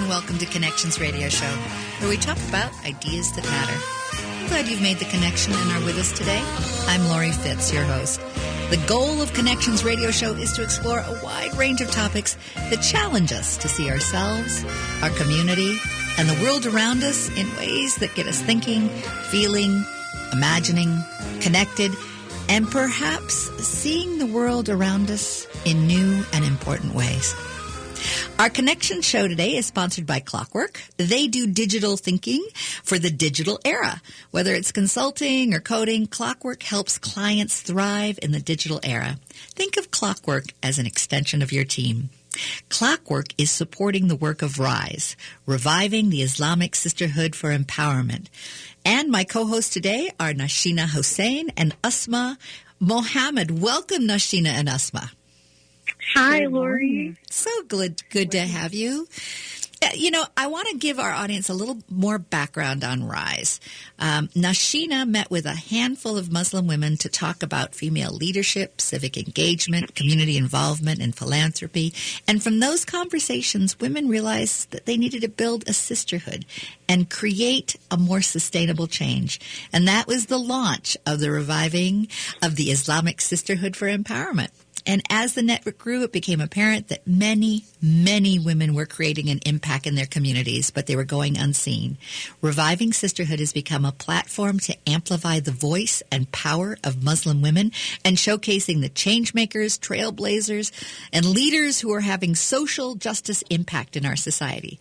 and welcome to Connections Radio Show, where we talk about ideas that matter. I'm glad you've made the connection and are with us today. I'm Lori Fitz, your host. The goal of Connections Radio Show is to explore a wide range of topics that challenge us to see ourselves, our community, and the world around us in ways that get us thinking, feeling, imagining, connected, and perhaps seeing the world around us in new and important ways. Our Connection show today is sponsored by Clockwork. They do digital thinking for the digital era. Whether it's consulting or coding, Clockwork helps clients thrive in the digital era. Think of Clockwork as an extension of your team. Clockwork is supporting the work of RISE, Reviving the Islamic Sisterhood for Empowerment. And my co-hosts today are Nashina Hussain and Asma Mohammed. Welcome, Nashina and Asma. Hi, Lori. So good to have you. You know, I want to give our audience a little more background on RISE. Nashina met with a handful of Muslim women to talk about female leadership, civic engagement, community involvement, and philanthropy. And from those conversations, women realized that they needed to build a sisterhood and create a more sustainable change. And that was the launch of the Reviving of the Islamic Sisterhood for Empowerment. And as the network grew, it became apparent that many, many women were creating an impact in their communities, but they were going unseen. Reviving Sisterhood has become a platform to amplify the voice and power of Muslim women and showcasing the changemakers, trailblazers, and leaders who are having social justice impact in our society.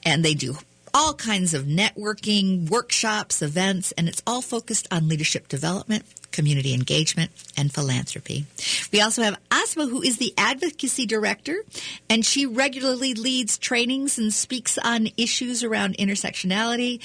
And they do all kinds of networking, workshops, events, and it's all focused on leadership development, community engagement, and philanthropy. We also have Asma, who is the advocacy director, and she regularly leads trainings and speaks on issues around intersectionality,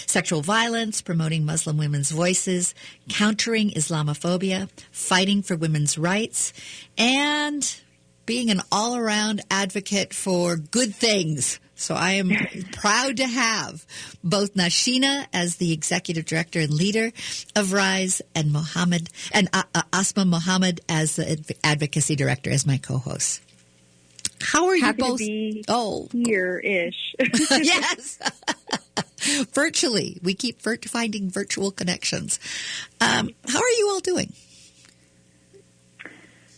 sexual violence, promoting Muslim women's voices, countering Islamophobia, fighting for women's rights, and being an all-around advocate for good things. So I am proud to have both Nashina as the executive director and leader of RISE and Asma Mohammed as the advocacy director as my co-host. How are Happy you both? To be oh, here-ish. Yes. Virtually. We keep finding virtual connections. How are you all doing?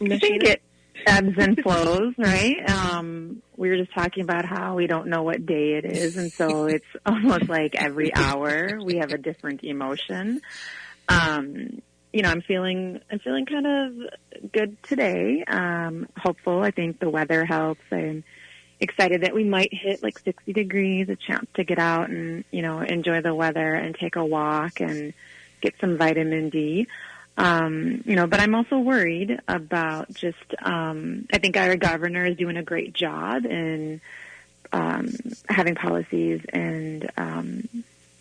I think it ebbs and flows, right? We were just talking about how we don't know what day it is, and so it's almost like every hour we have a different emotion. You know, I'm feeling kind of good today. Hopeful. I think the weather helps. I'm excited that we might hit like 60 degrees, a chance to get out and, you know, enjoy the weather and take a walk and get some vitamin D. You know, but I'm also worried about just, I think our governor is doing a great job in having policies and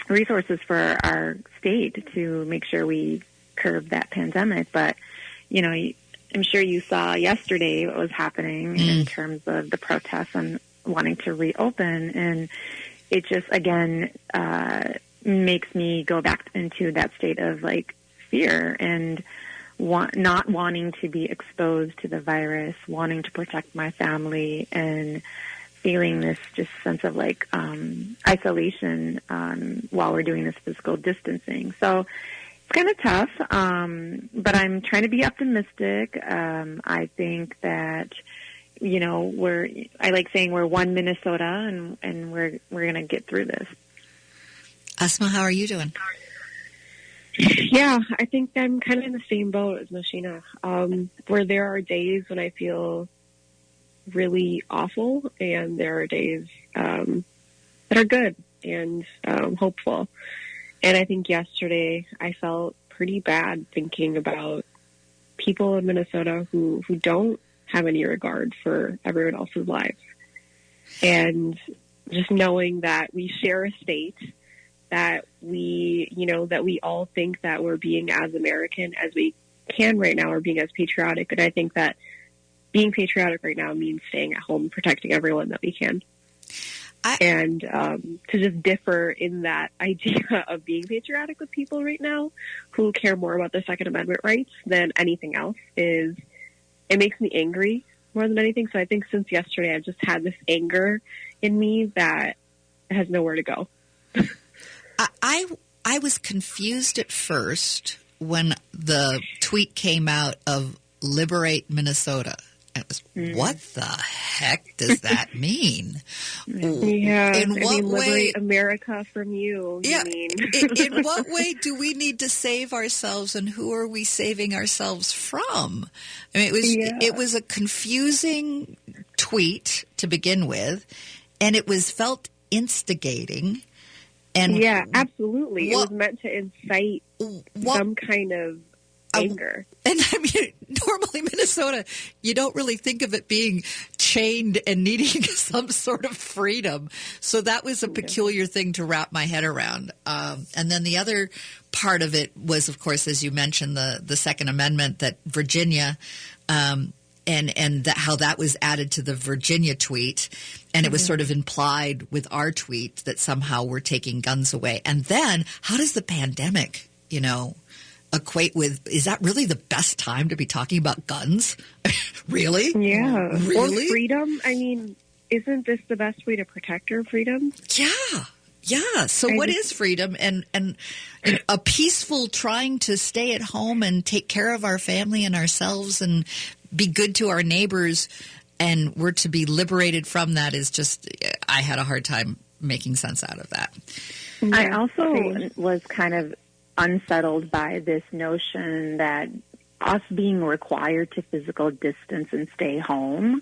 resources for our state to make sure we curb that pandemic. But, you know, I'm sure you saw yesterday what was happening in terms of the protests and wanting to reopen. And it just, again, makes me go back into that state of, like, fear and not wanting to be exposed to the virus, wanting to protect my family, and feeling this just sense of like isolation while we're doing this physical distancing. So it's kind of tough, but I'm trying to be optimistic. I think that, you know, I like saying we're one Minnesota, and we're going to get through this. Asma, how are you doing? Yeah, I think I'm kind of in the same boat as Nashina, where there are days when I feel really awful, and there are days that are good and hopeful. And I think yesterday I felt pretty bad thinking about people in Minnesota who don't have any regard for everyone else's lives. And just knowing that we share a state, that we all think that we're being as American as we can right now, or being as patriotic. And I think that being patriotic right now means staying at home, protecting everyone that we can. And to just differ in that idea of being patriotic with people right now who care more about their Second Amendment rights than anything else it makes me angry more than anything. So I think since yesterday, I've just had this anger in me that has nowhere to go. I was confused at first when the tweet came out of Liberate Minnesota. It was, what the heck does that mean? Yeah, In what way? Liberate America from you. Yeah. Mean. In what way do we need to save ourselves, and who are we saving ourselves from? I mean, it was a confusing tweet to begin with, and it was felt instigating. And yeah, absolutely. It was meant to incite some kind of anger. And I mean, normally Minnesota, you don't really think of it being chained and needing some sort of freedom. So that was a peculiar thing to wrap my head around. And then the other part of it was, of course, as you mentioned, the Second Amendment that Virginia, and how that was added to the Virginia tweet. And it was sort of implied with our tweet that somehow we're taking guns away. And then how does the pandemic, equate with, is that really the best time to be talking about guns? Really? Yeah. Really? Or freedom. I mean, isn't this the best way to protect our freedom? Yeah. Yeah. So what is freedom? And a peaceful trying to stay at home and take care of our family and ourselves and be good to our neighbors, and we're to be liberated from that is just, I had a hard time making sense out of that. Yeah, I also was kind of unsettled by this notion that us being required to physical distance and stay home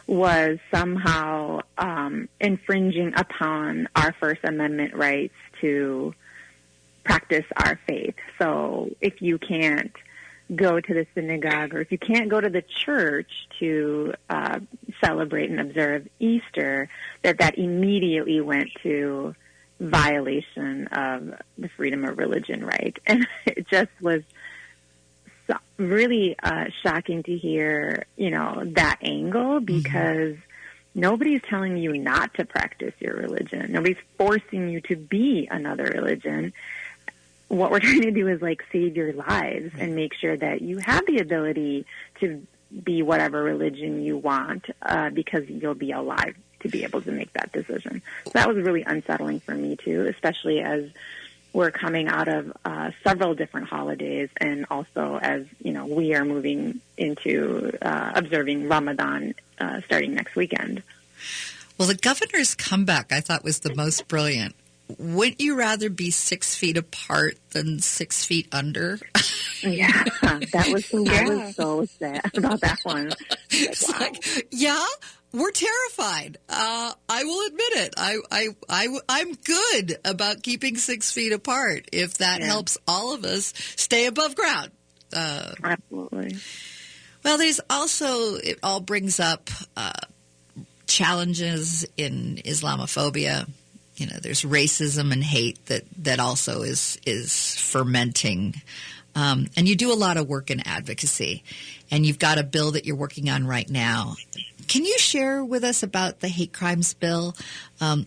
was somehow infringing upon our First Amendment rights to practice our faith. So if you can't go to the synagogue, or if you can't go to the church to celebrate and observe Easter, that immediately went to violation of the freedom of religion right. And it just was really shocking to hear, that angle, because nobody's telling you not to practice your religion. Nobody's forcing you to be another religion. What we're trying to do is save your lives and make sure that you have the ability to be whatever religion you want, because you'll be alive to be able to make that decision. So that was really unsettling for me too, especially as we're coming out of several different holidays, and also as we are moving into observing Ramadan starting next weekend. Well, the governor's comeback I thought was the most brilliant. Wouldn't you rather be 6 feet apart than 6 feet under? Yeah, I was so sad about that one. Yeah, we're terrified. I will admit it. I'm good about keeping 6 feet apart if that helps all of us stay above ground. Absolutely. Well, there's also, it all brings up challenges in Islamophobia. There's racism and hate that also is fermenting. And you do a lot of work in advocacy, and you've got a bill that you're working on right now. Can you share with us about the hate crimes bill,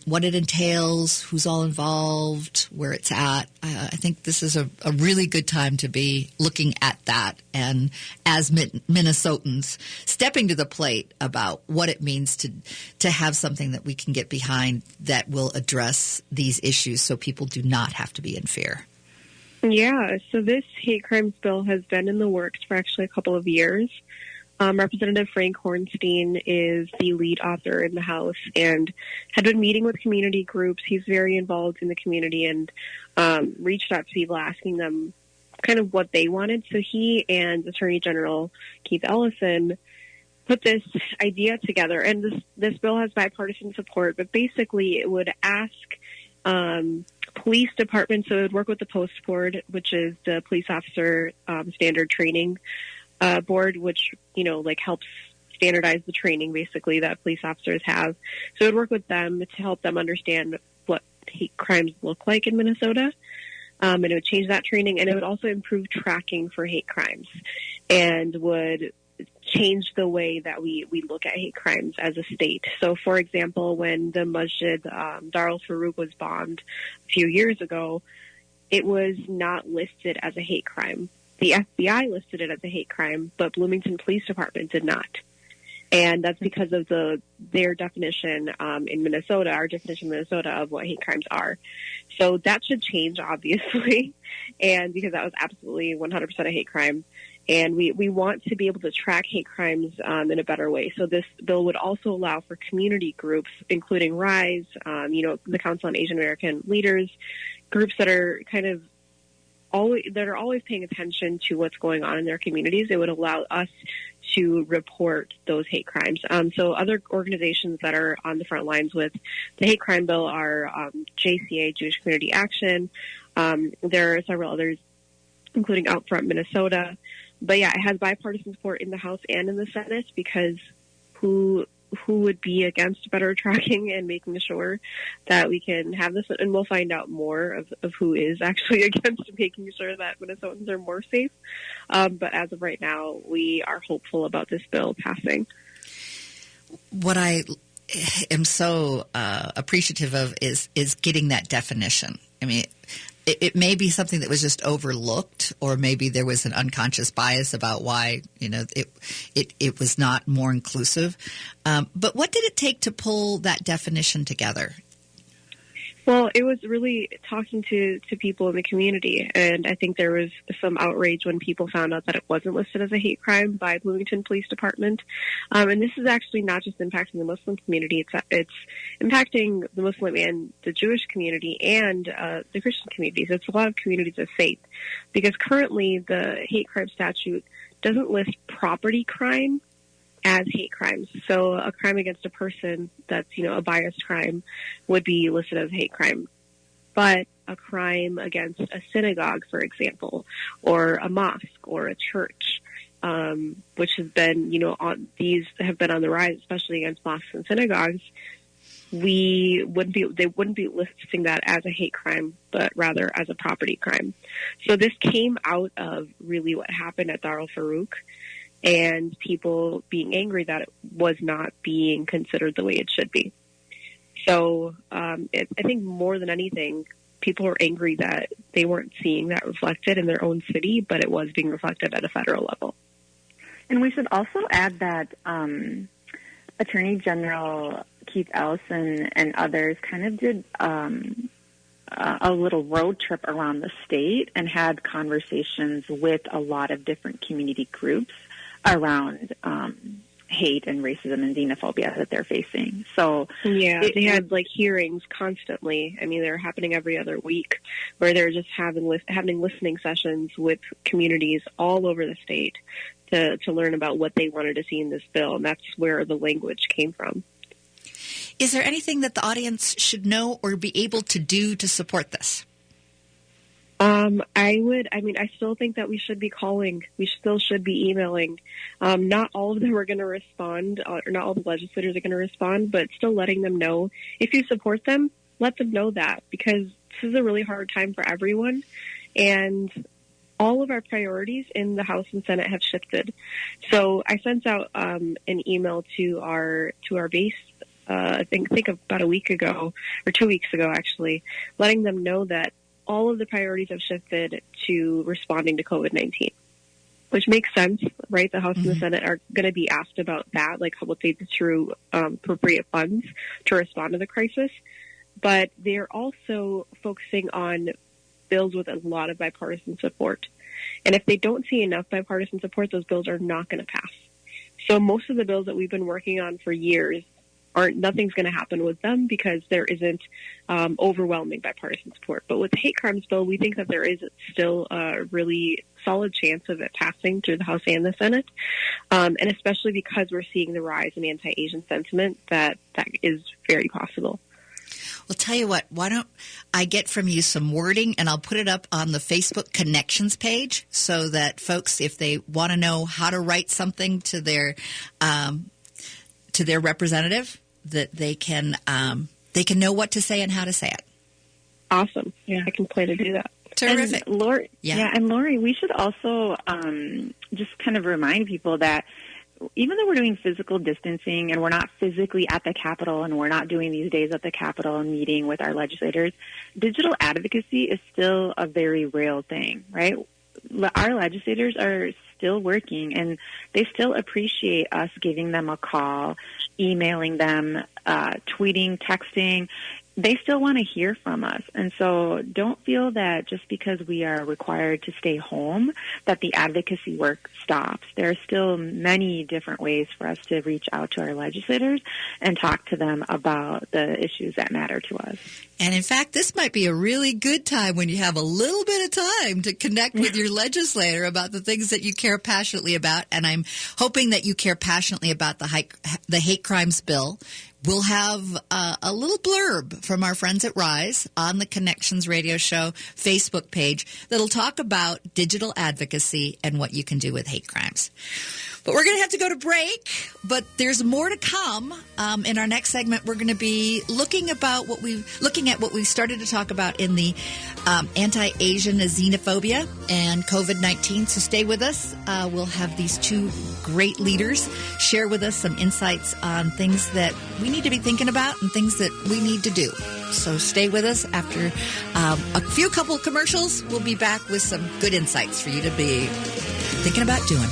what it entails, who's all involved, where it's at? I think this is a really good time to be looking at that, and as Minnesotans, stepping to the plate about what it means to have something that we can get behind that will address these issues so people do not have to be in fear. Yeah, so this hate crimes bill has been in the works for actually a couple of years. Representative Frank Hornstein is the lead author in the House and had been meeting with community groups. He's very involved in the community and reached out to people asking them kind of what they wanted. So he and Attorney General Keith Ellison put this idea together, and this bill has bipartisan support, but basically it would ask police departments, so it would work with the Post Board, which is the police officer standard training board, which, helps standardize the training, basically, that police officers have. So it would work with them to help them understand what hate crimes look like in Minnesota. And it would change that training, and it would also improve tracking for hate crimes and would change the way that we look at hate crimes as a state. So, for example, when the Masjid Darul Farouk was bombed a few years ago, it was not listed as a hate crime. The FBI listed it as a hate crime, but Bloomington Police Department did not. And that's because of their definition in Minnesota, our definition in Minnesota of what hate crimes are. So that should change, obviously, and because that was absolutely 100% a hate crime. And we want to be able to track hate crimes in a better way. So this bill would also allow for community groups, including RISE, the Council on Asian American Leaders, groups that are always paying attention to what's going on in their communities. It would allow us to report those hate crimes. So other organizations that are on the front lines with the hate crime bill are JCA, Jewish Community Action. There are several others, including Outfront Minnesota. But yeah, it has bipartisan support in the House and in the Senate, because who would be against better tracking and making sure that we can have this? And we'll find out more of who is actually against making sure that Minnesotans are more safe. But as of right now, we are hopeful about this bill passing. What I am so appreciative of is getting that definition. I mean, it may be something that was just overlooked, or maybe there was an unconscious bias about why it was not more inclusive. But what did it take to pull that definition together? Well, it was really talking to people in the community, and I think there was some outrage when people found out that it wasn't listed as a hate crime by Bloomington Police Department. And this is actually not just impacting the Muslim community, it's impacting the Muslim and the Jewish community and the Christian communities. It's a lot of communities of faith, because currently the hate crime statute doesn't list property crime as hate crimes. So a crime against a person that's, a biased crime would be listed as a hate crime. But a crime against a synagogue, for example, or a mosque or a church, which has been, these have been on the rise, especially against mosques and synagogues, they wouldn't be listing that as a hate crime, but rather as a property crime. So this came out of really what happened at Dar al-Farouk, and people being angry that it was not being considered the way it should be. So I think more than anything, people were angry that they weren't seeing that reflected in their own city, but it was being reflected at a federal level. And we should also add that Attorney General Keith Ellison and others kind of did a little road trip around the state and had conversations with a lot of different community groups around hate and racism and xenophobia that they're facing. So yeah, they had hearings constantly. I mean, they're happening every other week, where they're just having listening sessions with communities all over the state to learn about what they wanted to see in this bill, and that's where the language came from. Is there anything that the audience should know or be able to do to support this? I still think that we should be calling. We still should be emailing. Not all of them are going to respond, or not all the legislators are going to respond, but still letting them know. If you support them, let them know that, because this is a really hard time for everyone. And all of our priorities in the House and Senate have shifted. So I sent out an email to our base, I think about a week ago, or 2 weeks ago, actually, letting them know that all of the priorities have shifted to responding to COVID-19, which makes sense, right? The House and the Senate are going to be asked about that, what they did through appropriate funds to respond to the crisis. But they're also focusing on bills with a lot of bipartisan support. And if they don't see enough bipartisan support, those bills are not going to pass. So most of the bills that we've been working on for years nothing's going to happen with them, because there isn't overwhelming bipartisan support. But with the hate crimes bill, we think that there is still a really solid chance of it passing through the House and the Senate, and especially because we're seeing the rise in anti-Asian sentiment, that is very possible. Well, tell you what, why don't I get from you some wording, and I'll put it up on the Facebook Connections page, so that folks, if they want to know how to write something to their representative, that they can know what to say and how to say it. Awesome. Yeah, I can plan to do that. Terrific. And Lori, we should also just kind of remind people that even though we're doing physical distancing and we're not physically at the Capitol and we're not doing these days at the Capitol and meeting with our legislators, digital advocacy is still a very real thing, right? Our legislators are still working, and they still appreciate us giving them a call, emailing them, tweeting, texting. They still want to hear from us. And so don't feel that just because we are required to stay home that the advocacy work stops. There are still many different ways for us to reach out to our legislators and talk to them about the issues that matter to us. And in fact, this might be a really good time when you have a little bit of time to connect with your legislator about the things that you care passionately about. And I'm hoping that you care passionately about the hate crimes bill. We'll have a little blurb from our friends at Rise on the Connections Radio Show Facebook page that'll talk about digital advocacy and what you can do with hate crimes. But we're going to have to go to break, but there's more to come. In our next segment, we're going to be looking at what we've started to talk about in the anti-Asian xenophobia and COVID-19. So stay with us. We'll have these two great leaders share with us some insights on things that we need to be thinking about and things that we need to do. So stay with us. After a couple of commercials, we'll be back with some good insights for you to be thinking about doing.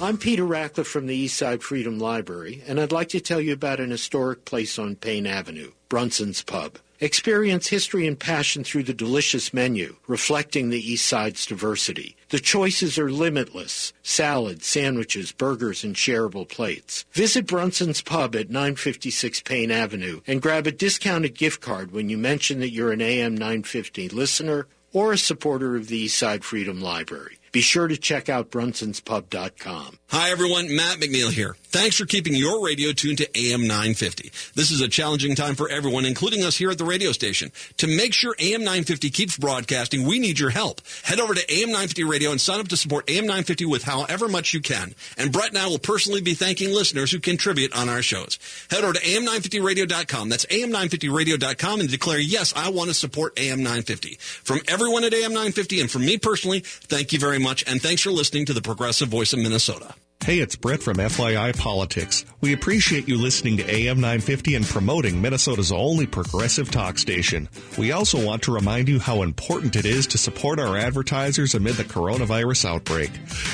I'm Peter Ratcliffe from the Eastside Freedom Library, and I'd like to tell you about an historic place on Payne Avenue, Brunson's Pub. Experience history and passion through the delicious menu, reflecting the East Side's diversity. The choices are limitless: salads, sandwiches, burgers, and shareable plates. Visit Brunson's Pub at 956 Payne Avenue and grab a discounted gift card when you mention that you're an AM 950 listener or a supporter of the Eastside Freedom Library. Be sure to check out brunsonspub.com. Hi, everyone. Matt McNeil here. Thanks for keeping your radio tuned to AM 950. This is a challenging time for everyone, including us here at the radio station. To make sure AM 950 keeps broadcasting, we need your help. Head over to AM 950 Radio and sign up to support AM 950 with however much you can. And Brett and I will personally be thanking listeners who contribute on our shows. Head over to am950radio.com. That's am950radio.com and declare, yes, I want to support AM 950. From everyone at AM 950 and from me personally, thank you very much, and thanks for listening to the Progressive Voice of Minnesota. Hey, it's Brett from FYI Politics. We appreciate you listening to AM 950 and promoting Minnesota's only progressive talk station. We also want to remind you how important it is to support our advertisers amid the coronavirus outbreak.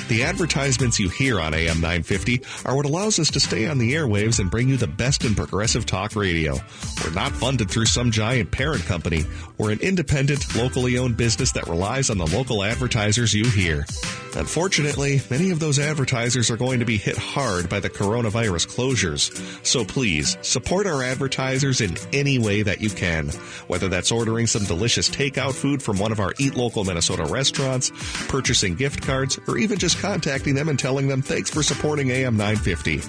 The advertisements you hear on AM 950 are what allows us to stay on the airwaves and bring you the best in progressive talk radio. We're not funded through some giant parent company. We're an independent, locally owned business that relies on the local advertisers you hear. Unfortunately, many of those advertisers are going to be hit hard by the coronavirus closures. So please, support our advertisers in any way that you can. Whether that's ordering some delicious takeout food from one of our Eat Local Minnesota restaurants, purchasing gift cards, or even just contacting them and telling them thanks for supporting AM 950.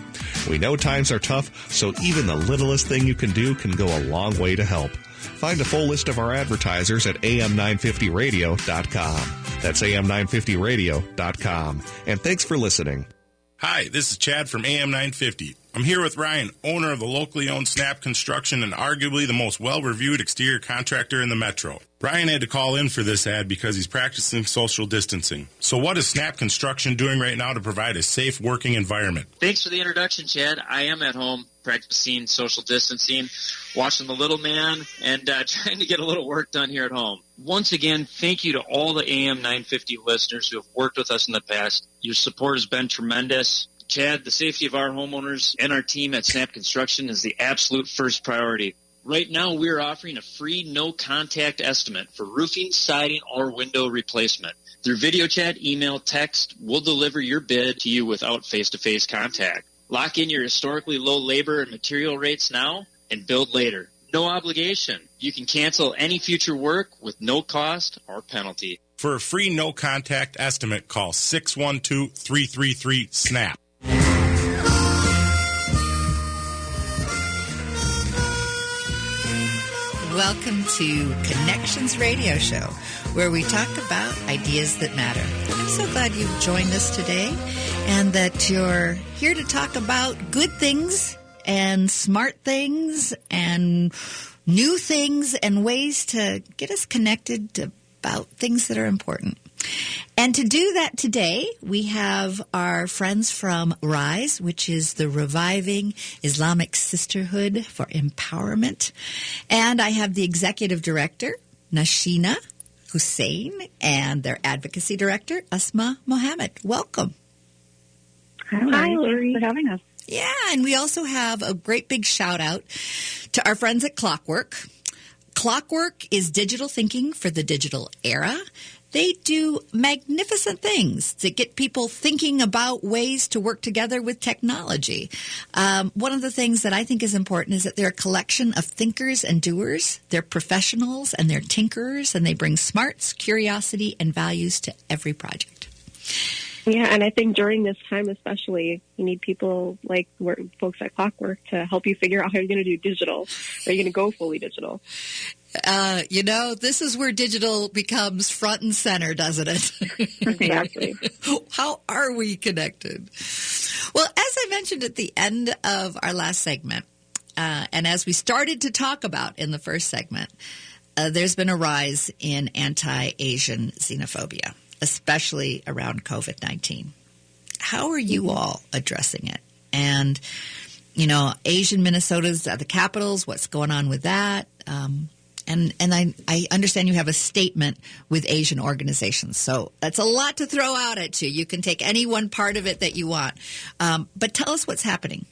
We know times are tough, so even the littlest thing you can do can go a long way to help. Find a full list of our advertisers at am950radio.com. That's am950radio.com. And thanks for listening. Hi, this is Chad from AM 950. I'm here with Ryan, owner of the locally owned Snap Construction and arguably the most well-reviewed exterior contractor in the metro. Ryan had to call in for this ad because he's practicing social distancing. So what is Snap Construction doing right now to provide a safe working environment? Thanks for the introduction, Chad. I am at home practicing social distancing, watching the little man, and trying to get a little work done here at home. Once again, thank you to all the AM 950 listeners who have worked with us in the past. Your support has been tremendous. Chad, the safety of our homeowners and our team at Snap Construction is the absolute first priority. Right now, we're offering a free no-contact estimate for roofing, siding, or window replacement. Through video chat, email, text, we'll deliver your bid to you without face-to-face contact. Lock in your historically low labor and material rates now and build later. No obligation. You can cancel any future work with no cost or penalty. For a free no-contact estimate, call 612-333-SNAP. Welcome to Connections Radio Show, where we talk about ideas that matter. I'm so glad you've joined us today and that you're here to talk about good things and smart things and new things and ways to get us connected about things that are important. And to do that today, we have our friends from RISE, which is the Reviving Islamic Sisterhood for Empowerment. And I have the executive director, Nashina Hussein and their advocacy director, Asma Mohammed. Welcome. Hi, Lori. Thanks for having us. Yeah, and we also have a great big shout out to our friends at Clockwork. Clockwork is digital thinking for the digital era. They do magnificent things to get people thinking about ways to work together with technology. One of the things that I think is important is that they're a collection of thinkers and doers. They're professionals and they're tinkerers, and they bring smarts, curiosity, and values to every project. Yeah, and I think during this time especially, you need people like folks at Clockwork to help you figure out how you're going to do digital. Are you going to go fully digital? This is where digital becomes front and center, doesn't it? Exactly. How are we connected? Well, as I mentioned at the end of our last segment, and as we started to talk about in the first segment, there's been a rise in anti-Asian xenophobia, especially around COVID-19. How are you all addressing it? And, Asian Minnesota's the capitals, what's going on with that? And I understand you have a statement with Asian organizations. So that's a lot to throw out at you. You can take any one part of it that you want. But tell us what's happening.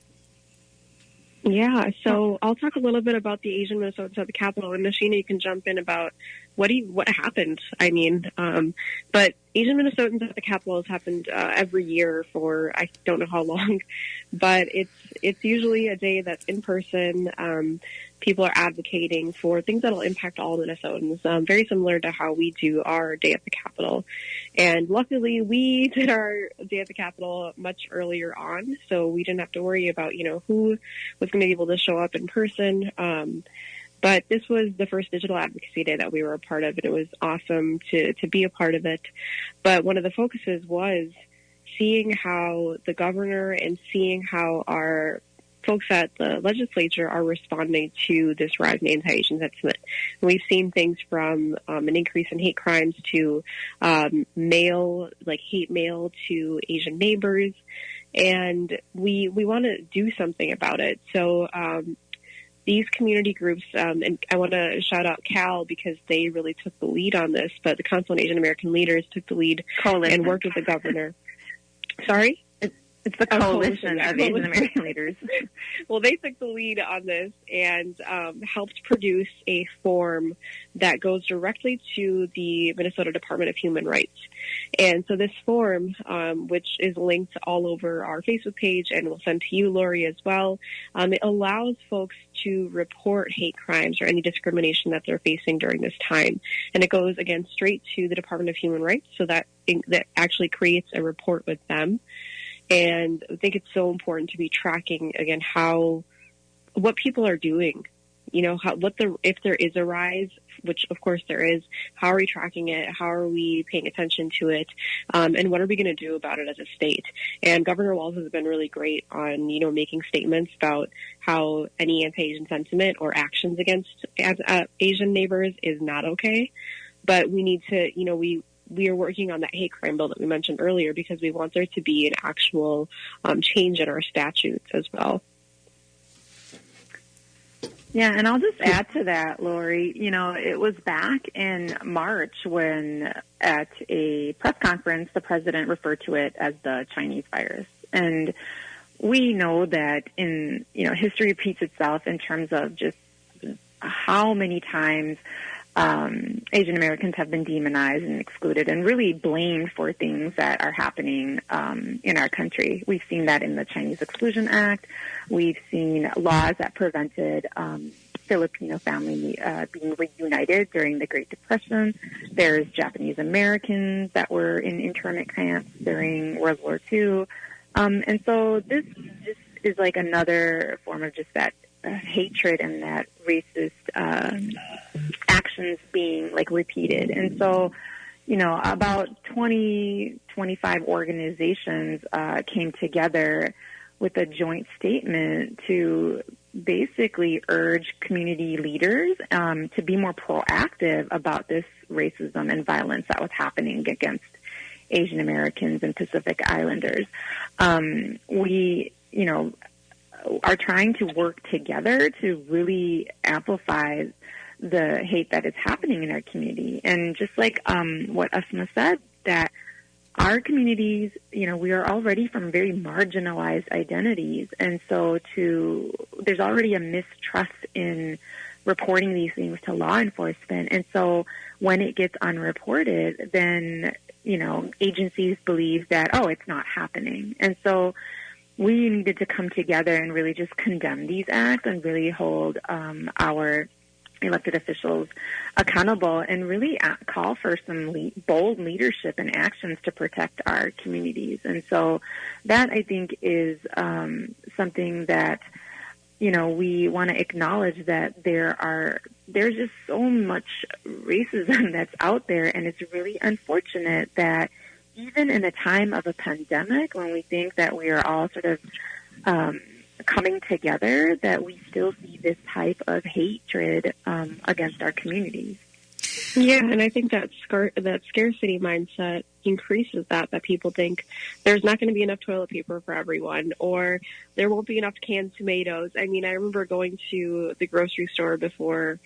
Yeah, so I'll talk a little bit about the Asian Minnesotans at the Capitol, and Nashina, you can jump in about what happened. But Asian Minnesotans at the Capitol has happened every year for I don't know how long, but it's usually a day that's in person. People are advocating for things that will impact all Minnesotans, very similar to how we do our Day at the Capitol. And luckily, we did our Day at the Capitol much earlier on, so we didn't have to worry about, who was going to be able to show up in person. But this was the first digital advocacy day that we were a part of, and it was awesome to be a part of it. But one of the focuses was seeing how the governor and seeing how our folks at the legislature are responding to this rise in anti-Asian sentiment. And we've seen things from an increase in hate crimes to hate mail to Asian neighbors, and we want to do something about it. So these community groups, and I want to shout out Cal because they really took the lead on this, but the Council on Asian American Leaders took the lead and worked with the governor. Sorry? It's the coalition of Asian American leaders. Well, they took the lead on this and helped produce a form that goes directly to the Minnesota Department of Human Rights. And so this form, which is linked all over our Facebook page and we'll send to you, Lori, as well, it allows folks to report hate crimes or any discrimination that they're facing during this time. And it goes, again, straight to the Department of Human Rights, so that actually creates a report with them. And I think it's so important to be tracking, again, what people are doing, if there is a rise, which of course there is, how are we tracking it? How are we paying attention to it? And what are we going to do about it as a state? And Governor Walz has been really great on, making statements about how any anti-Asian sentiment or actions against Asian neighbors is not okay. But we need to, we are working on that hate crime bill that we mentioned earlier because we want there to be an actual change in our statutes as well. Yeah, and I'll just add to that, Lori. It was back in March when at a press conference, the president referred to it as the Chinese virus. And we know that history repeats itself in terms of just how many times Asian Americans have been demonized and excluded and really blamed for things that are happening in our country. We've seen that in the Chinese Exclusion Act. We've seen laws that prevented Filipino families being reunited during the Great Depression. There's Japanese Americans that were in internment camps during World War II. And so this is like another form of just that hatred and that racist actions being repeated. And so, about 25 organizations came together with a joint statement to basically urge community leaders to be more proactive about this racism and violence that was happening against Asian Americans and Pacific Islanders. We, are trying to work together to really amplify the hate that is happening in our community. And just like what Asma said, that our communities, we are already from very marginalized identities. And so there's already a mistrust in reporting these things to law enforcement. And so when it gets unreported, then, agencies believe that, it's not happening. And so we needed to come together and really just condemn these acts and really hold our elected officials accountable and really call for some bold leadership and actions to protect our communities. And so that, I think, is something that, we want to acknowledge, that there's just so much racism that's out there, and it's really unfortunate that even in a time of a pandemic, when we think that we are all sort of coming together, that we still see this type of hatred against our communities. Yeah, and I think that scarcity mindset increases that people think there's not going to be enough toilet paper for everyone, or there won't be enough canned tomatoes. I mean, I remember going to the grocery store before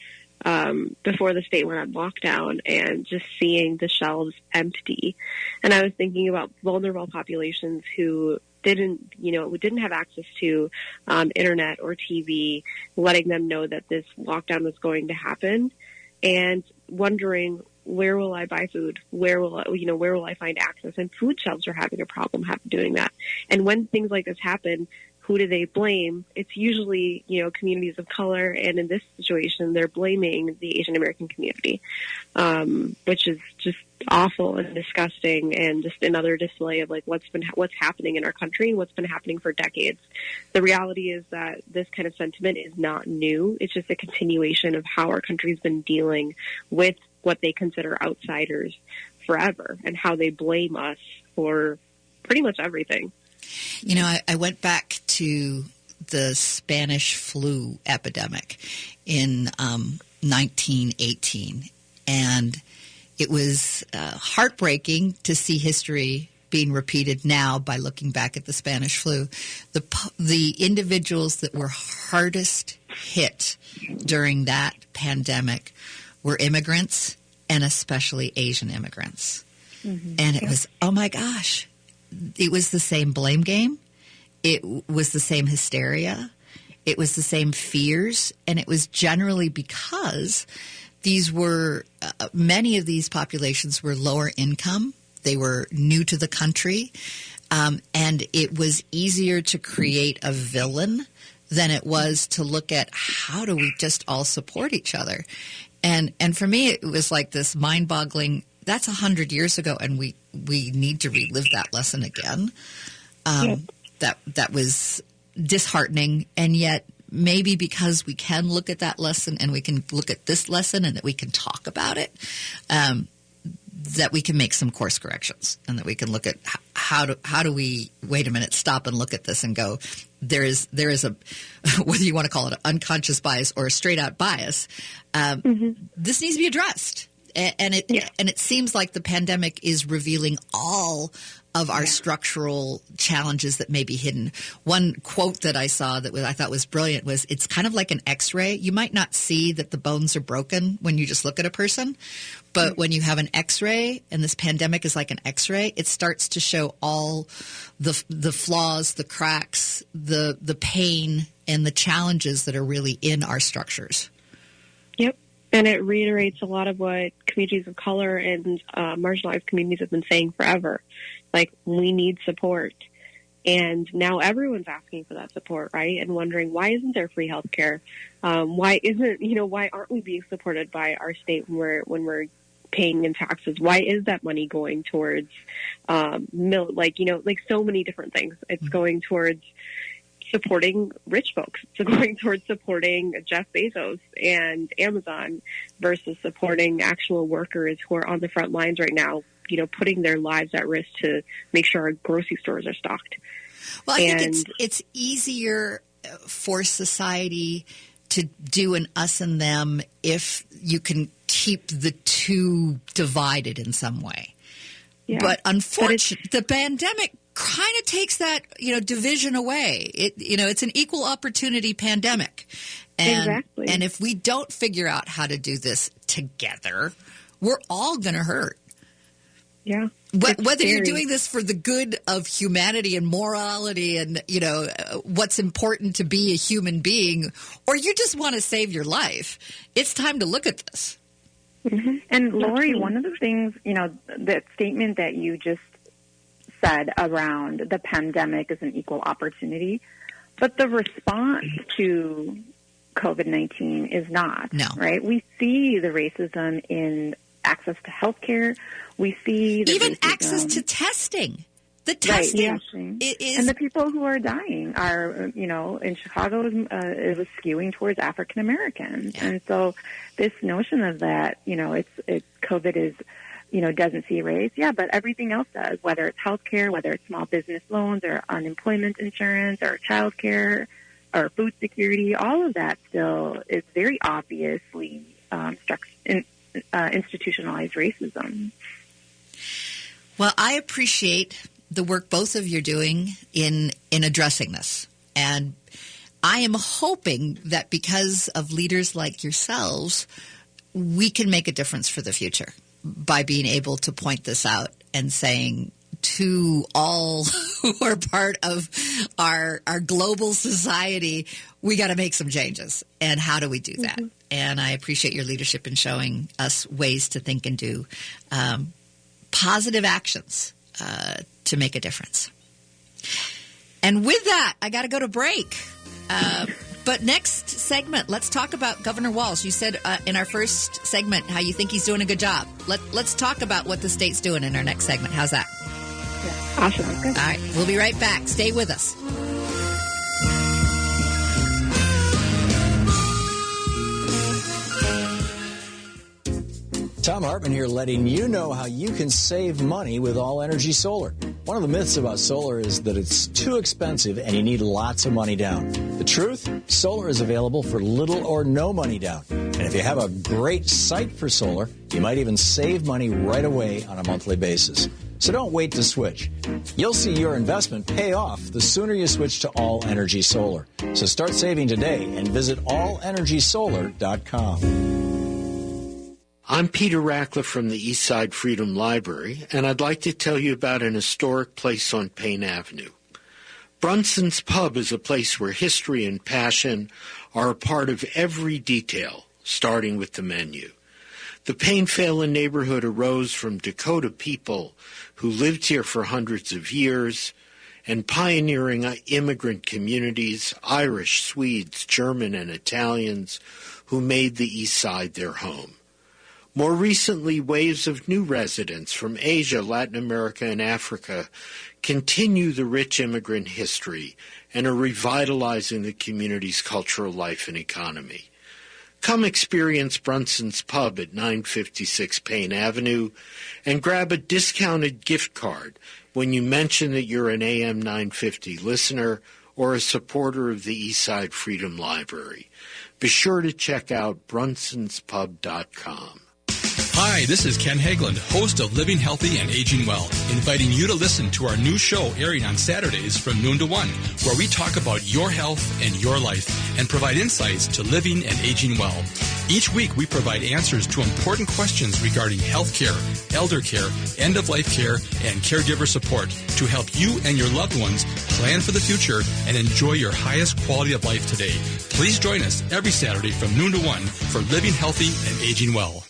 the state went on lockdown and just seeing the shelves empty. And I was thinking about vulnerable populations who didn't have access to internet or TV, letting them know that this lockdown was going to happen, and wondering, where will I buy food? Where will I find access? And food shelves are having a problem doing that. And when things like this happen, who do they blame? It's usually, communities of color, and in this situation, they're blaming the Asian American community, which is just awful and disgusting, and just another display of what's happening in our country and what's been happening for decades. The reality is that this kind of sentiment is not new. It's just a continuation of how our country's been dealing with what they consider outsiders forever, and how they blame us for pretty much everything. I went back to the Spanish flu epidemic in 1918, and it was heartbreaking to see history being repeated now by looking back at the Spanish flu. The individuals that were hardest hit during that pandemic were immigrants, and especially Asian immigrants. Mm-hmm. And it was, oh my gosh, it was the same blame game. It was the same hysteria. It was the same fears. And it was generally because many of these populations were lower income. They were new to the country. And it was easier to create a villain than it was to look at how do we just all support each other. And for me, it was like this mind-boggling, that's 100 years ago, and we need to relive that lesson again. That was disheartening, and yet maybe because we can look at that lesson and we can look at this lesson and that we can talk about it, that we can make some course corrections, and that we can look at how do we wait a minute, stop and look at this and go, there is a, whether you want to call it an unconscious bias or a straight out bias, this needs to be addressed. And it seems like the pandemic is revealing all of our structural challenges that may be hidden. One quote that I saw that I thought was brilliant was, it's kind of like an X-ray. You might not see that the bones are broken when you just look at a person, but when you have an X-ray, and this pandemic is like an X-ray, it starts to show all the flaws, the cracks, the pain, and the challenges that are really in our structures. Yep. And it reiterates a lot of what communities of color and marginalized communities have been saying forever. Like, we need support. And now everyone's asking for that support, right? And wondering, why isn't there free health care? Why aren't we being supported by our state when we're paying in taxes? Why is that money going towards so many different things? It's going towards supporting rich folks. It's going towards supporting Jeff Bezos and Amazon versus supporting actual workers who are on the front lines right now, putting their lives at risk to make sure our grocery stores are stocked. Well, I think it's easier for society to do an us and them if you can keep the two divided in some way. Yeah. But unfortunately, the pandemic kind of takes that, division away. It's an equal opportunity pandemic. Exactly. And if we don't figure out how to do this together, we're all going to hurt. Yeah. Whether you're doing this for the good of humanity and morality and, what's important to be a human being, or you just want to save your life, it's time to look at this. Mm-hmm. And Lori, one of the things, that statement that you just said around the pandemic is an equal opportunity, but the response to COVID-19 is not. No. Right? We see the racism in access to health care. We see the even racism, access to testing. The testing is... And the people who are dying are, in Chicago, it was skewing towards African Americans. Yeah. And so this notion of that, it's COVID is, doesn't see race. Yeah, but everything else does, whether it's health care, whether it's small business loans or unemployment insurance or child care or food security, all of that still is very obviously institutionalized racism. Well, I appreciate the work both of you are doing in addressing this. And I am hoping that because of leaders like yourselves, we can make a difference for the future by being able to point this out and saying to all who are part of our global society, we got to make some changes. And how do we do that? Mm-hmm. And I appreciate your leadership in showing us ways to think and do positive actions to make a difference. And with that, I got to go to break. But next segment, let's talk about Governor Walz. You said in our first segment how you think he's doing a good job. Let's talk about what the state's doing in our next segment. How's that? Yeah. Awesome. Good. All right. We'll be right back. Stay with us. Tom Hartman here, letting you know how you can save money with All Energy Solar. One of the myths about solar is that it's too expensive and you need lots of money down. The truth? Solar is available for little or no money down. And if you have a great site for solar, you might even save money right away on a monthly basis. So don't wait to switch. You'll see your investment pay off the sooner you switch to All Energy Solar. So start saving today and visit allenergysolar.com. I'm Peter Ratcliffe from the Eastside Freedom Library, and I'd like to tell you about an historic place on Payne Avenue. Brunson's Pub is a place where history and passion are a part of every detail, starting with the menu. The Payne Phelan neighborhood arose from Dakota people who lived here for hundreds of years, and pioneering immigrant communities, Irish, Swedes, German, and Italians, who made the East Side their home. More recently, waves of new residents from Asia, Latin America, and Africa continue the rich immigrant history and are revitalizing the community's cultural life and economy. Come experience Brunson's Pub at 956 Payne Avenue and grab a discounted gift card when you mention that you're an AM 950 listener or a supporter of the Eastside Freedom Library. Be sure to check out brunsonspub.com. Hi, this is Ken Hageland, host of Living Healthy and Aging Well, inviting you to listen to our new show airing on Saturdays from noon to 1, where we talk about your health and your life and provide insights to living and aging well. Each week, we provide answers to important questions regarding health care, elder care, end-of-life care, and caregiver support to help you and your loved ones plan for the future and enjoy your highest quality of life today. Please join us every Saturday from noon to 1 for Living Healthy and Aging Well.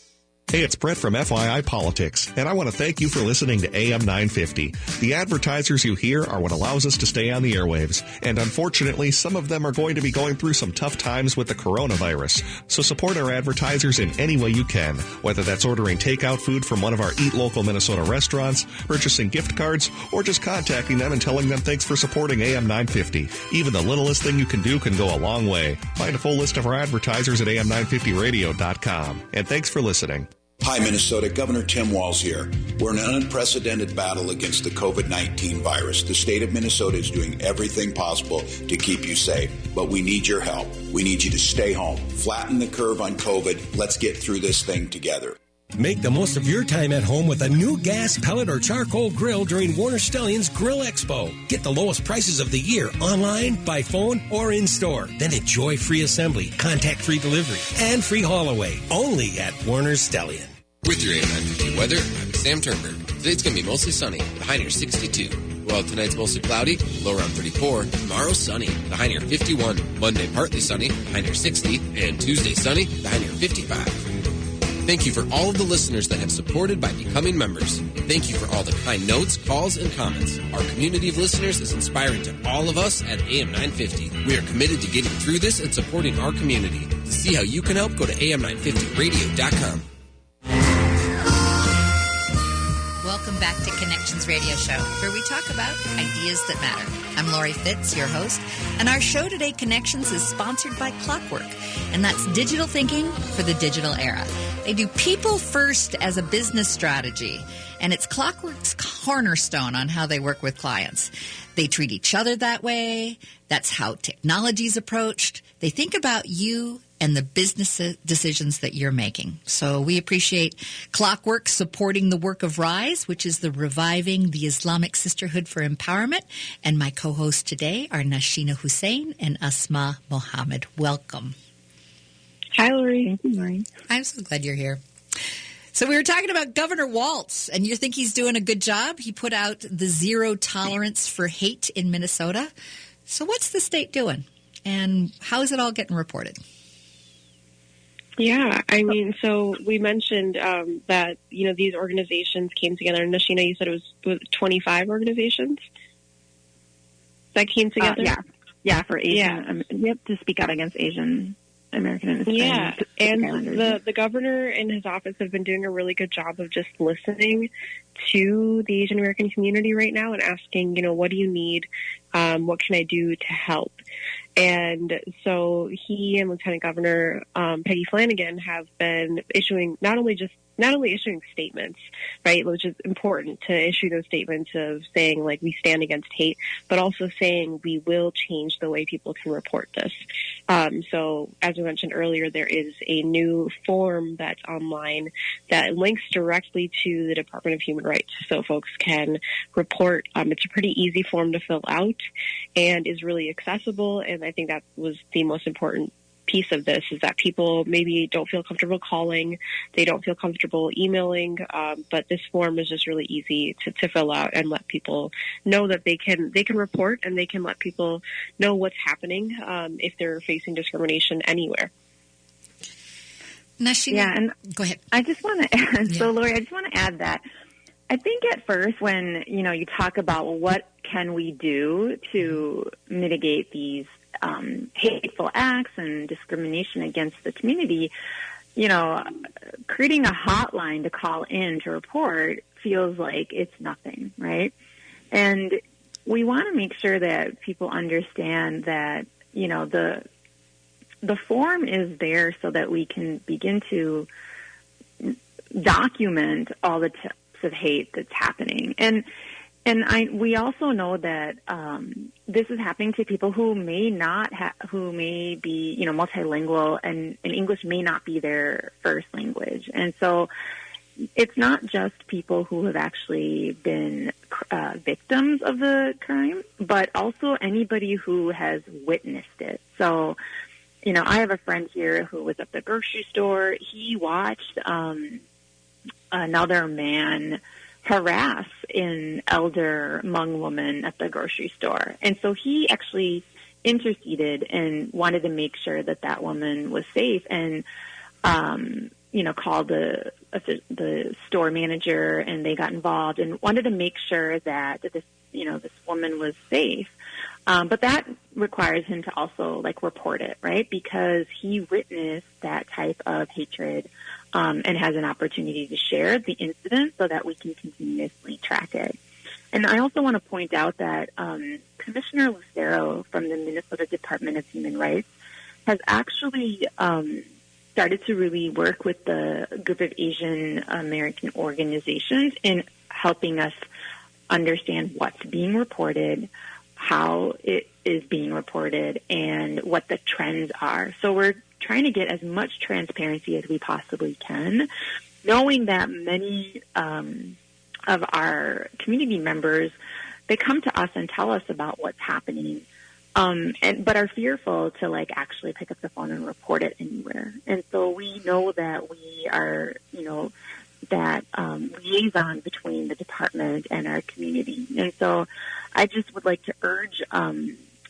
Hey, it's Brett from FYI Politics, and I want to thank you for listening to AM 950. The advertisers you hear are what allows us to stay on the airwaves, and unfortunately, some of them are going to be going through some tough times with the coronavirus. So support our advertisers in any way you can, whether that's ordering takeout food from one of our Eat Local Minnesota restaurants, purchasing gift cards, or just contacting them and telling them thanks for supporting AM 950. Even the littlest thing you can do can go a long way. Find a full list of our advertisers at am950radio.com. And thanks for listening. Hi, Minnesota. Governor Tim Walz here. We're in an unprecedented battle against the COVID-19 virus. The state of Minnesota is doing everything possible to keep you safe, but we need your help. We need you to stay home, flatten the curve on COVID. Let's get through this thing together. Make the most of your time at home with a new gas, pellet, or charcoal grill during Warner Stellian's Grill Expo. Get the lowest prices of the year online, by phone, or in store. Then enjoy free assembly, contact-free delivery, and free haul away. Only at Warner Stellian. With your AM 950 weather, I'm Sam Turnberg. Today's going to be mostly sunny, the high near 62. Well, tonight's mostly cloudy, low around 34. Tomorrow, sunny, the high near 51. Monday, partly sunny, the high near 60. And Tuesday, sunny, the high near 55. Thank you for all of the listeners that have supported by becoming members. And thank you for all the kind notes, calls, and comments. Our community of listeners is inspiring to all of us at AM 950. We are committed to getting through this and supporting our community. To see how you can help, go to am950radio.com. Welcome back to Connections Radio Show, where we talk about ideas that matter. I'm Lori Fitz, your host, and our show today, Connections, is sponsored by Clockwork, and that's digital thinking for the digital era. They do people first as a business strategy, and it's Clockwork's cornerstone on how they work with clients. They treat each other that way. That's how technology is approached. They think about you and the business decisions that you're making. So we appreciate Clockwork supporting the work of RISE, which is the Reviving the Islamic Sisterhood for Empowerment. And my co-hosts today are Nashina Hussein and Asma Mohammed. Welcome. Hi, Lori. Thank you, Lori. I'm so glad you're here. So we were talking about Governor Walz, and you think he's doing a good job? He put out the zero tolerance for hate in Minnesota. So what's the state doing? And how is it all getting reported? Yeah, I mean, so we mentioned that, you know, these organizations came together. Nashina, you said it was 25 organizations that came together? Yeah, for Asian. Yeah. To speak out against Asian American and Hispanic. Yeah, and the governor and his office have been doing a really good job of just listening to the Asian American community right now and asking, you know, what do you need? What can I do to help? And so he and Lieutenant Governor Peggy Flanagan have been issuing not only issuing statements, right, which is important to issue those statements of saying, like, we stand against hate, but also saying we will change the way people can report this. So as we mentioned earlier, there is a new form that's online that links directly to the Department of Human Rights, so folks can report. It's a pretty easy form to fill out and is really accessible, and I think that was the most important piece of this, is that people maybe don't feel comfortable calling, they don't feel comfortable emailing, but this form is just really easy to fill out and let people know that they can report, and they can let people know what's happening if they're facing discrimination anywhere. Nashina, yeah, and go ahead. I just want to add, so Lori, I just want to add that I think at first when, you know, you talk about, well, what can we do to mitigate these hateful acts and discrimination against the community, you know, creating a hotline to call in to report feels like it's nothing, right? And we want to make sure that people understand that, you know, the form is there so that we can begin to document all the types of hate that's happening. And we also know that this is happening to people who may be, you know, multilingual, and English may not be their first language. And so it's not just people who have actually been victims of the crime, but also anybody who has witnessed it. So, you know, I have a friend here who was at the grocery store. He watched another man harass an elder Hmong woman at the grocery store. And so he actually interceded and wanted to make sure that that woman was safe, and, you know, called the store manager, and they got involved and wanted to make sure that this woman was safe. But that requires him to also, like, report it, right? Because he witnessed that type of hatred, and has an opportunity to share the incident so that we can continuously track it. And I also want to point out that Commissioner Lucero from the Minnesota Department of Human Rights has actually started to really work with the group of Asian American organizations in helping us understand what's being reported, how it is being reported, and what the trends are. So we're trying to get as much transparency as we possibly can knowing that many of our community members, they come to us and tell us about what's happening, but are fearful to like actually pick up the phone and report it anywhere. And so we know that we are, that liaison between the department and our community. And so I just would like to urge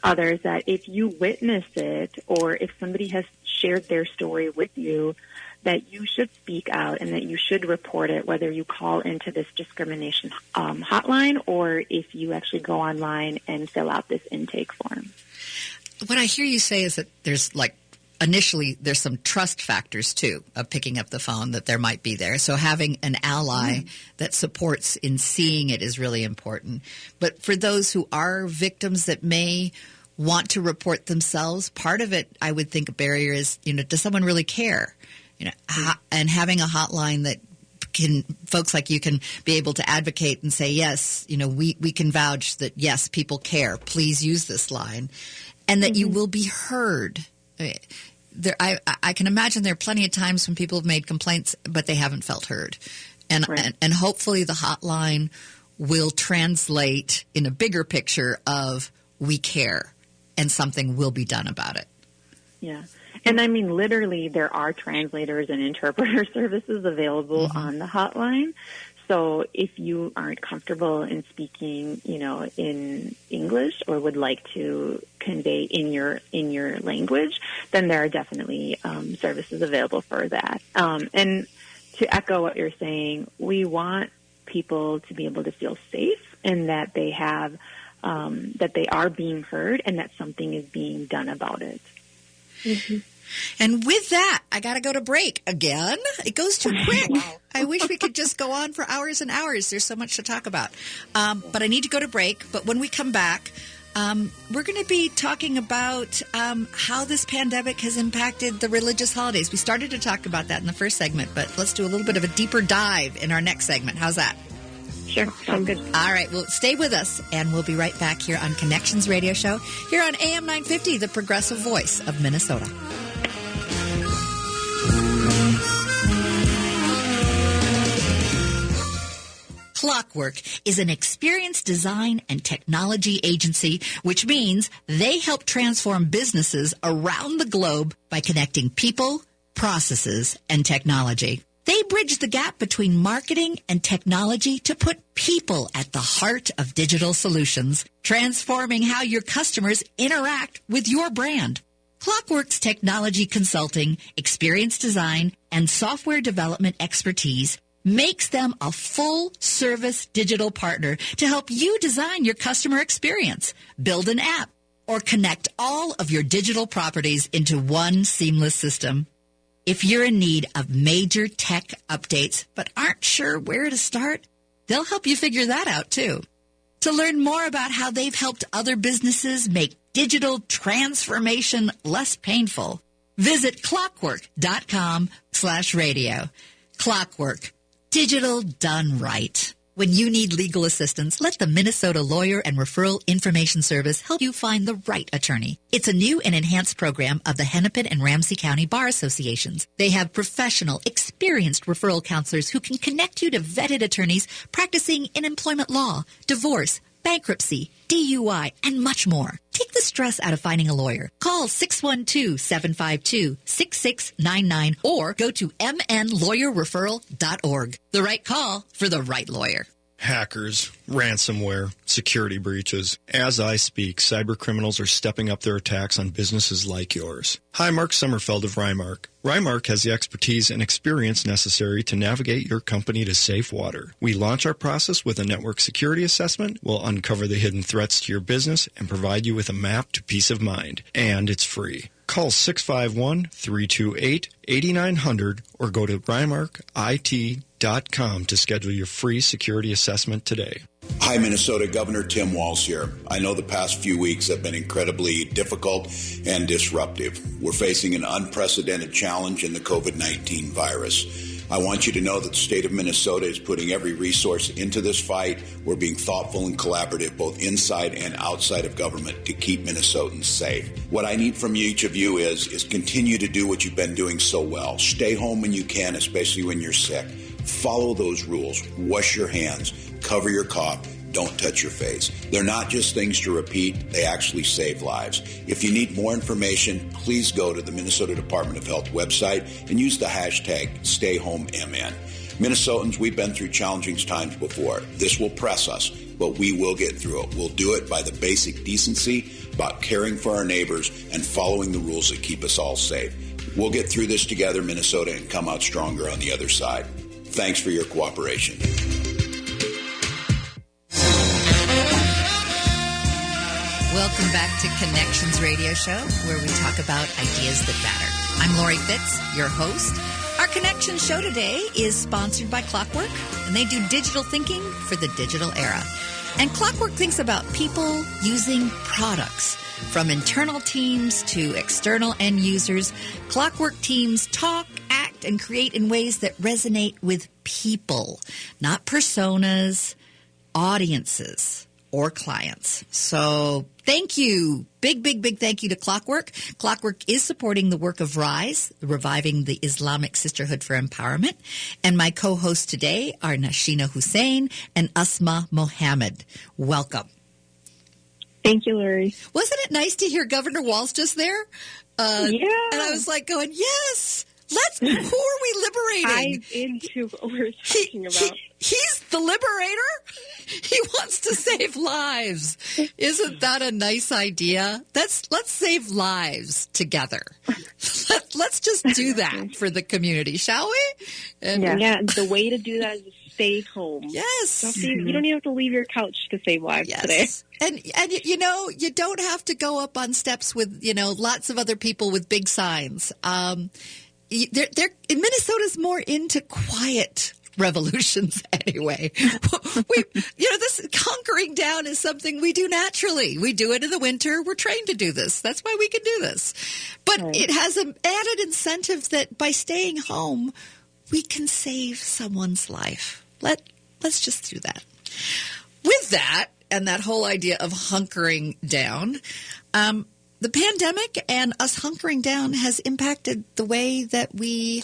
others that if you witness it, or if somebody has shared their story with you, that you should speak out and that you should report it, whether you call into this discrimination hotline or if you actually go online and fill out this intake form. What I hear you say is that there's initially there's some trust factors too of picking up the phone that there might be there. So having an ally that supports in seeing it is really important. But for those who are victims that may want to report themselves, part of it, I would think a barrier is, does someone really care? And having a hotline that folks like you can be able to advocate and say, yes, we can vouch that, yes, people care. Please use this line. And that you will be heard. I can imagine there are plenty of times when people have made complaints, but they haven't felt heard. And hopefully the hotline will translate in a bigger picture of we care and something will be done about it. Yeah. And I mean, literally, there are translators and interpreter services available on the hotline. So if you aren't comfortable in speaking, in English or would like to convey in your language, then there are definitely services available for that. And to echo what you're saying, we want people to be able to feel safe and that they have that they are being heard and that something is being done about it. Mm-hmm. And with that, I got to go to break again. It goes too quick. I wish we could just go on for hours and hours. There's so much to talk about. But I need to go to break. But when we come back, we're going to be talking about how this pandemic has impacted the religious holidays. We started to talk about that in the first segment, but let's do a little bit of a deeper dive in our next segment. How's that? Sure. Sounds good. All right. Well, stay with us, and we'll be right back here on Connections Radio Show, here on AM 950, the progressive voice of Minnesota. Clockwork is an experience design and technology agency, which means they help transform businesses around the globe by connecting people, processes, and technology. They bridge the gap between marketing and technology to put people at the heart of digital solutions, transforming how your customers interact with your brand. Clockwork's technology consulting, experience design, and software development expertise makes them a full-service digital partner to help you design your customer experience, build an app, or connect all of your digital properties into one seamless system. If you're in need of major tech updates but aren't sure where to start, they'll help you figure that out too. To learn more about how they've helped other businesses make digital transformation less painful, visit clockwork.com/radio. Clockwork. Digital done right. When you need legal assistance, let the Minnesota Lawyer and Referral Information Service help you find the right attorney. It's a new and enhanced program of the Hennepin and Ramsey County Bar Associations. They have professional, experienced referral counselors who can connect you to vetted attorneys practicing in employment law, divorce, bankruptcy, DUI, and much more. Take the stress out of finding a lawyer. Call 612-752-6699 or go to mnlawyerreferral.org. The right call for the right lawyer. Hackers, ransomware, security breaches. As I speak, cyber criminals are stepping up their attacks on businesses like yours. Hi, Mark Sommerfeld of Rymark. Rymark has the expertise and experience necessary to navigate your company to safe water. We launch our process with a network security assessment. We'll uncover the hidden threats to your business and provide you with a map to peace of mind. And it's free. Call 651-328-8900 or go to rymarkit.com to schedule your free security assessment today. Hi, Minnesota. Governor Tim Walz here. I know the past few weeks have been incredibly difficult and disruptive. We're facing an unprecedented challenge in the COVID-19 virus. I want you to know that the state of Minnesota is putting every resource into this fight. We're being thoughtful and collaborative both inside and outside of government to keep Minnesotans safe. What I need from each of you is continue to do what you've been doing so well. Stay home when you can, especially when you're sick. Follow those rules. Wash your hands. Cover your cough. Don't touch your face. They're not just things to repeat. They actually save lives. If you need more information, please go to the Minnesota Department of Health website and use the hashtag StayHomeMN. Minnesotans, we've been through challenging times before. This will press us, but we will get through it. We'll do it by the basic decency, about caring for our neighbors, and following the rules that keep us all safe. We'll get through this together, Minnesota, and come out stronger on the other side. Thanks for your cooperation. Welcome back to Connections Radio Show, where we talk about ideas that matter. I'm Lori Fitz, your host. Our Connections show today is sponsored by Clockwork, and they do digital thinking for the digital era. And Clockwork thinks about people using products. From internal teams to external end users, Clockwork teams talk, act, and create in ways that resonate with people, not personas, audiences, or clients. So thank you. Big thank you to Clockwork. Clockwork is supporting the work of RISE, reviving the Islamic Sisterhood for Empowerment. And my co-hosts today are Nashina Hussain and Asma Mohammed. Welcome. Thank you, Lori. Wasn't it nice to hear Governor Walz just there? Yeah. And I was like going, yes, who are we liberating? Dive into what we're talking about. He's the liberator. He wants to save lives. Isn't that a nice idea? Let's save lives together. Let's just do that for the community, shall we? And yeah, the way to do that is stay home. Yes. You don't even have to leave your couch to save lives today. And you know, you don't have to go up on steps with, lots of other people with big signs. Minnesota's more into quiet revolutions anyway. This hunkering down is something we do naturally. We do it in the winter. We're trained to do this. That's why we can do this. But it has an added incentive that by staying home, we can save someone's life. Let's just do that. With that, and that whole idea of hunkering down, the pandemic and us hunkering down has impacted the way that we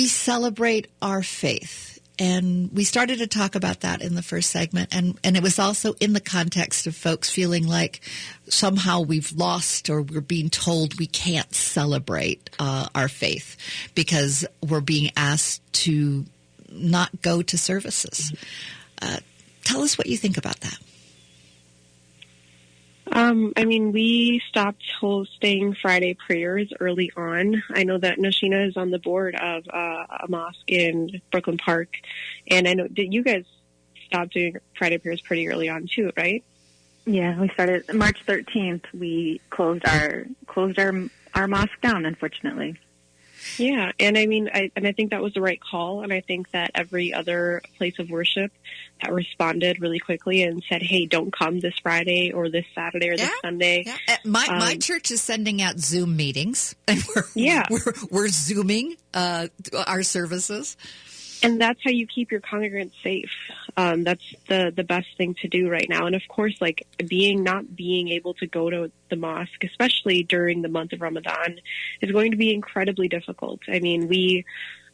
celebrate our faith. And we started to talk about that in the first segment. And it was also in the context of folks feeling like somehow we've lost or we're being told we can't celebrate our faith because we're being asked to not go to services. Tell us what you think about that. We stopped hosting Friday prayers early on. I know that Nashina is on the board of a mosque in Brooklyn Park, and I know that you guys stopped doing Friday prayers pretty early on too, right? Yeah, we started March 13th. We closed our mosque down, unfortunately. Yeah, and I think that was the right call, and I think that every other place of worship that responded really quickly and said, "Hey, don't come this Friday or this Saturday or this Sunday." Yeah. My church is sending out Zoom meetings, and we're Zooming our services. And that's how you keep your congregants safe. That's the best thing to do right now. And of course, not being able to go to the mosque, especially during the month of Ramadan, is going to be incredibly difficult. We,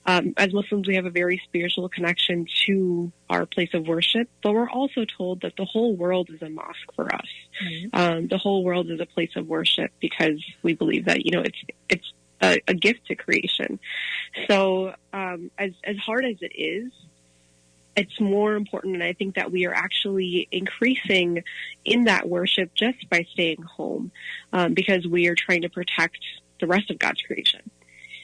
as Muslims, we have a very spiritual connection to our place of worship, but we're also told that the whole world is a mosque for us. Mm-hmm. The whole world is a place of worship because we believe that, it's a gift to creation. So as hard as it is, it's more important, and I think that we are actually increasing in that worship just by staying home because we are trying to protect the rest of God's creation.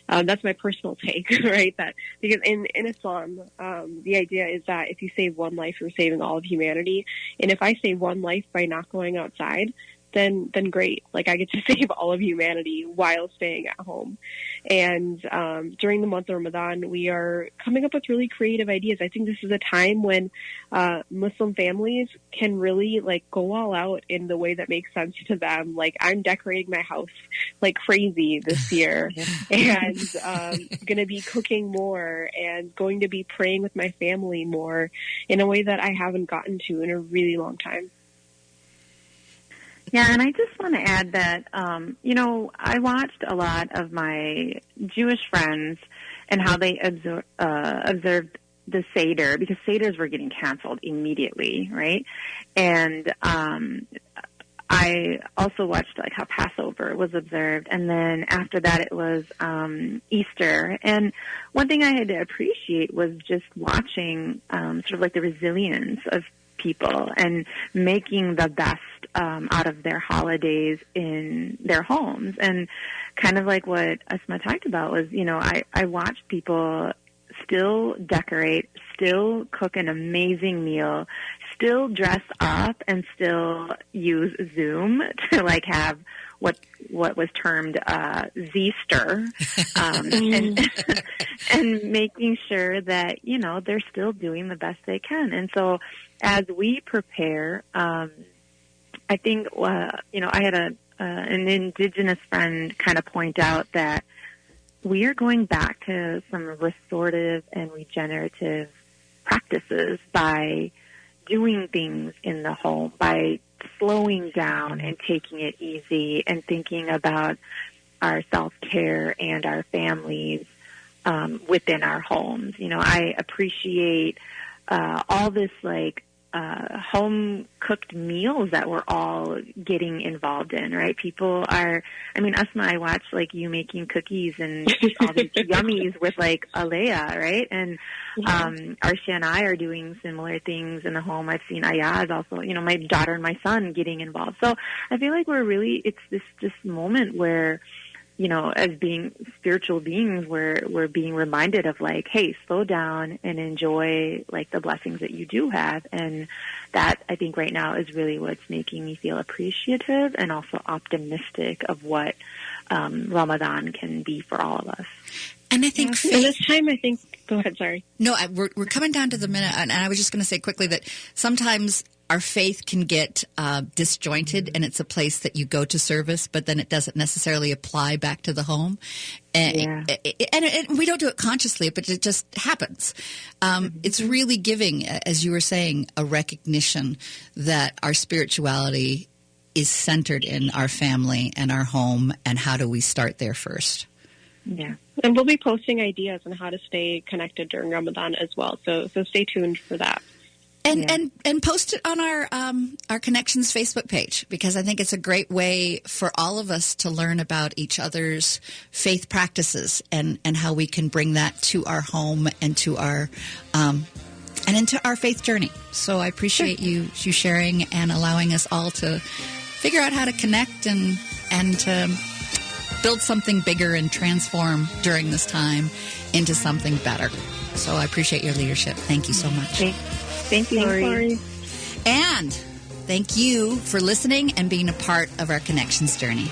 That's my personal take, right? That because in Islam, the idea is that if you save one life, you're saving all of humanity. And if I save one life by not going outside, then great. I get to save all of humanity while staying at home. And during the month of Ramadan, we are coming up with really creative ideas. I think this is a time when Muslim families can really go all out in the way that makes sense to them. I'm decorating my house like crazy this year and going to be cooking more and going to be praying with my family more in a way that I haven't gotten to in a really long time. Yeah, and I just want to add that, I watched a lot of my Jewish friends and how they observed the Seder, because Seders were getting canceled immediately, right? And I also watched like how Passover was observed, and then after that it was Easter. And one thing I had to appreciate was just watching sort of like the resilience of people and making the best out of their holidays in their homes. And kind of like what Asma talked about was, you know, I watched people still decorate, still cook an amazing meal, still dress up, and still use Zoom to like have what was termed Z-ster, and making sure that, you know, they're still doing the best they can. And so as we prepare, I think, you know, I had an Indigenous friend kind of point out that we are going back to some restorative and regenerative practices by doing things in the home, by slowing down and taking it easy and thinking about our self-care and our families within our homes. You know, I appreciate all this like home-cooked meals that we're all getting involved in, right? People are, I mean, Asma, I watch, like, you making cookies and all these yummies with, like, Alea, right? And Arshia and I are doing similar things in the home. I've seen Ayaz also, you know, my daughter and my son getting involved. So I feel like we're really, it's this moment where, you know, as being spiritual beings, we're being reminded of like, hey, slow down and enjoy like the blessings that you do have. And that, I think right now is really what's making me feel appreciative and also optimistic of what Ramadan can be for all of us. And I think this time, I think, go ahead, sorry. No, we're coming down to the minute, and I was just going to say quickly that sometimes our faith can get disjointed, and it's a place that you go to service, but then it doesn't necessarily apply back to the home. And we don't do it consciously, but it just happens. It's really giving, as you were saying, a recognition that our spirituality is centered in our family and our home, and how do we start there first? Yeah. And we'll be posting ideas on how to stay connected during Ramadan as well. So stay tuned for that. And post it on our Connections Facebook page, because I think it's a great way for all of us to learn about each other's faith practices and how we can bring that to our home and to our and into our faith journey. So I appreciate you sharing and allowing us all to figure out how to connect and to build something bigger and transform during this time into something better. So I appreciate your leadership. Thank you so much. Thank you, Lori. And thank you for listening and being a part of our Connections journey.